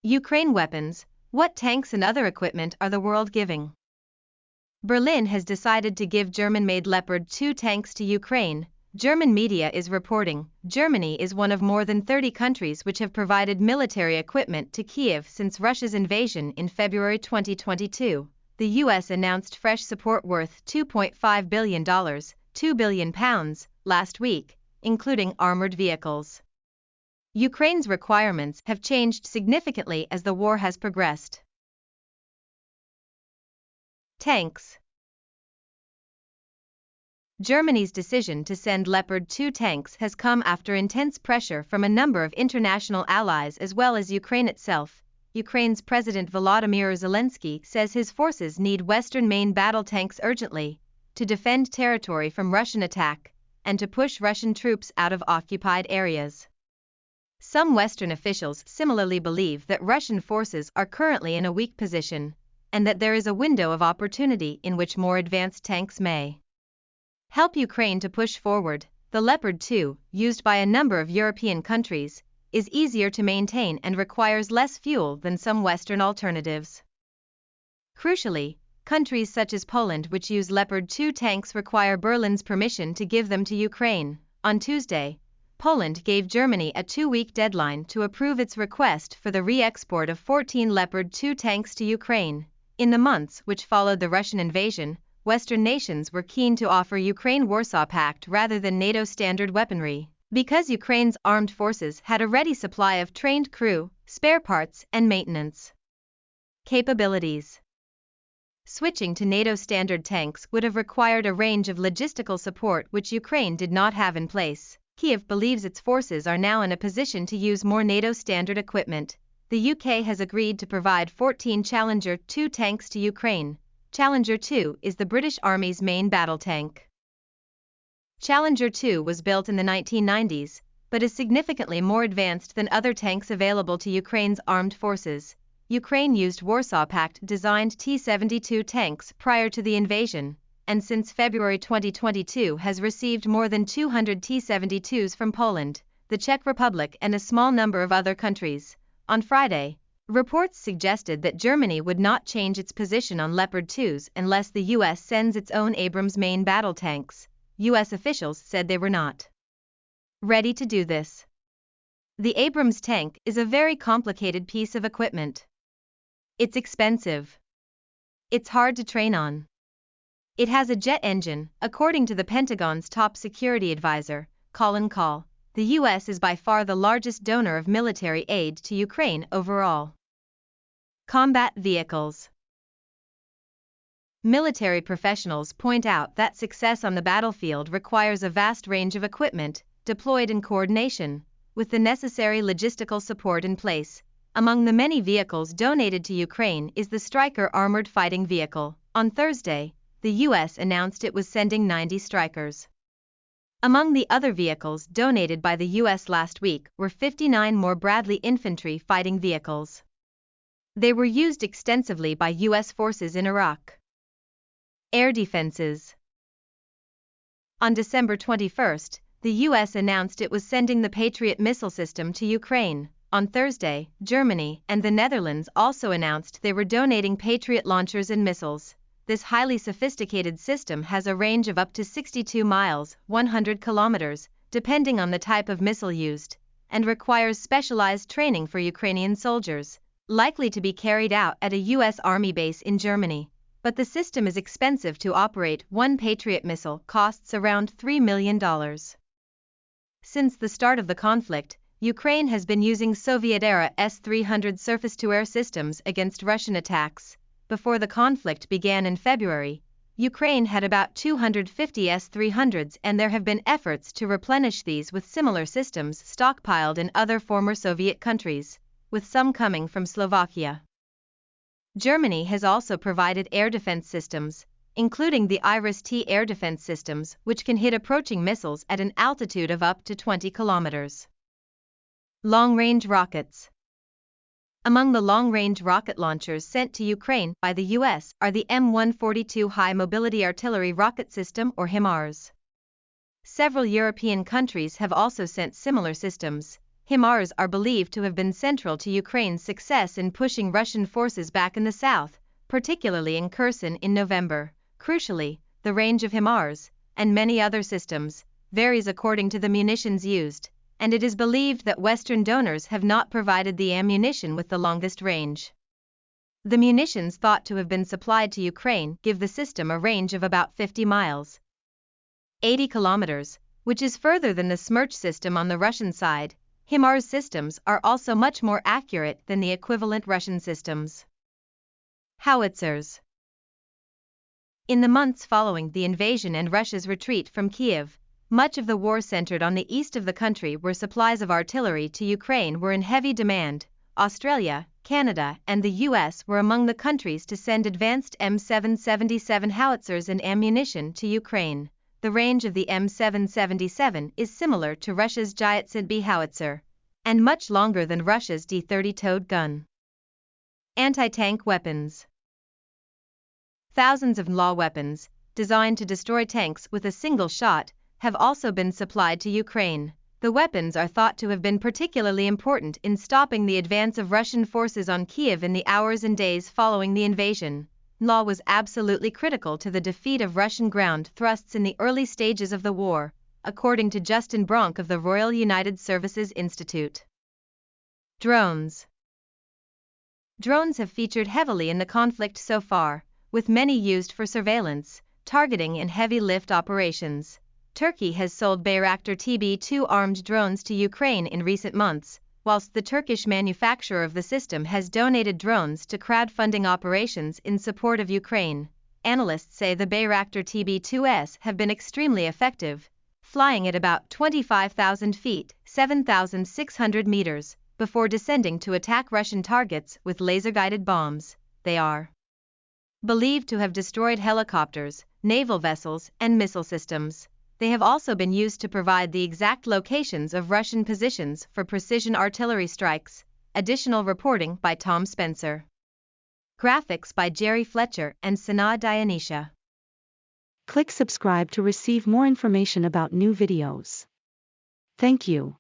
Ukraine weapons, what tanks and other equipment are the world giving? Berlin has decided to give German-made Leopard 2 tanks to Ukraine, German media is reporting. Germany is one of more than 30 countries which have provided military equipment to Kyiv since Russia's invasion in February 2022. The US announced fresh support worth $2.5 billion, £2 billion, last week, including armored vehicles. Ukraine's requirements have changed significantly as the war has progressed. Tanks. Germany's decision to send Leopard 2 tanks has come after intense pressure from a number of international allies as well as Ukraine itself. Ukraine's President Volodymyr Zelensky says his forces need Western main battle tanks urgently to defend territory from Russian attack and to push Russian troops out of occupied areas. Some Western officials similarly believe that Russian forces are currently in a weak position and that there is a window of opportunity in which more advanced tanks may help Ukraine to push forward. The Leopard 2, used by a number of European countries, is easier to maintain and requires less fuel than some Western alternatives. Crucially, countries such as Poland, which use Leopard 2 tanks, require Berlin's permission to give them to Ukraine. On Tuesday, Poland gave Germany a 2-week deadline to approve its request for the re-export of 14 Leopard 2 tanks to Ukraine. In the months which followed the Russian invasion, Western nations were keen to offer Ukraine Warsaw Pact rather than NATO standard weaponry, because Ukraine's armed forces had a ready supply of trained crew, spare parts, and maintenance capabilities. Switching to NATO standard tanks would have required a range of logistical support which Ukraine did not have in place. Kyiv believes its forces are now in a position to use more NATO standard equipment. The UK has agreed to provide 14 Challenger 2 tanks to Ukraine. Challenger 2 is the British Army's main battle tank. Challenger 2 was built in the 1990s, but is significantly more advanced than other tanks available to Ukraine's armed forces. Ukraine used Warsaw Pact-designed T-72 tanks prior to the invasion, and since February 2022 has received more than 200 T-72s from Poland, the Czech Republic, and a small number of other countries. On Friday, reports suggested that Germany would not change its position on Leopard 2s unless the US sends its own Abrams main battle tanks. US officials said they were not ready to do this. The Abrams tank is a very complicated piece of equipment. It's expensive. It's hard to train on. It has a jet engine, according to the Pentagon's top security advisor, Colin Kahl. The US is by far the largest donor of military aid to Ukraine overall. Combat vehicles. Military professionals point out that success on the battlefield requires a vast range of equipment, deployed in coordination, with the necessary logistical support in place. Among the many vehicles donated to Ukraine is the Stryker armored fighting vehicle. On Thursday, the US announced it was sending 90 Strykers. Among the other vehicles donated by the US last week were 59 more Bradley infantry fighting vehicles. They were used extensively by US forces in Iraq. Air defenses. On December 21, the US announced it was sending the Patriot missile system to Ukraine. On Thursday, Germany and the Netherlands also announced they were donating Patriot launchers and missiles. This highly sophisticated system has a range of up to 62 miles, 100 kilometers, depending on the type of missile used, and requires specialized training for Ukrainian soldiers, likely to be carried out at a US Army base in Germany. But the system is expensive to operate. One Patriot missile costs around $3 million. Since the start of the conflict, Ukraine has been using Soviet-era S-300 surface-to-air systems against Russian attacks. Before the conflict began in February, Ukraine had about 250 S-300s, and there have been efforts to replenish these with similar systems stockpiled in other former Soviet countries, with some coming from Slovakia. Germany has also provided air defense systems, including the Iris-T air defense systems, which can hit approaching missiles at an altitude of up to 20 kilometers. Long-range rockets. Among the long-range rocket launchers sent to Ukraine by the US are the M142 High Mobility Artillery Rocket System, or HIMARS. Several European countries have also sent similar systems. HIMARS are believed to have been central to Ukraine's success in pushing Russian forces back in the south, particularly in Kherson in November. Crucially, the range of HIMARS, and many other systems, varies according to the munitions used, and it is believed that Western donors have not provided the ammunition with the longest range. The munitions thought to have been supplied to Ukraine give the system a range of about 50 miles, 80 kilometers, which is further than the Smerch system on the Russian side. HIMARS systems are also much more accurate than the equivalent Russian systems. Howitzers. In the months following the invasion and Russia's retreat from Kiev, much of the war centered on the east of the country where supplies of artillery to Ukraine were in heavy demand. Australia, Canada, and the US were among the countries to send advanced M777 howitzers and ammunition to Ukraine. The range of the M777 is similar to Russia's German-made B howitzer, and much longer than Russia's D-30 towed gun. Anti-tank weapons. Thousands of law weapons, designed to destroy tanks with a single shot, have also been supplied to Ukraine. The weapons are thought to have been particularly important in stopping the advance of Russian forces on Kiev in the hours and days following the invasion. Law was absolutely critical to the defeat of Russian ground thrusts in the early stages of the war, according to Justin Bronk of the Royal United Services Institute. Drones. Drones have featured heavily in the conflict so far, with many used for surveillance, targeting and heavy lift operations. Turkey has sold Bayraktar TB2 armed drones to Ukraine in recent months, whilst the Turkish manufacturer of the system has donated drones to crowdfunding operations in support of Ukraine. Analysts say the Bayraktar TB2s have been extremely effective, flying at about 25,000 feet, 7,600 meters, before descending to attack Russian targets with laser-guided bombs. They are believed to have destroyed helicopters, naval vessels, and missile systems. They have also been used to provide the exact locations of Russian positions for precision artillery strikes. Additional reporting by Tom Spencer. Graphics by Jerry Fletcher and Sanaa Dianisha. Click subscribe to receive more information about new videos. Thank you.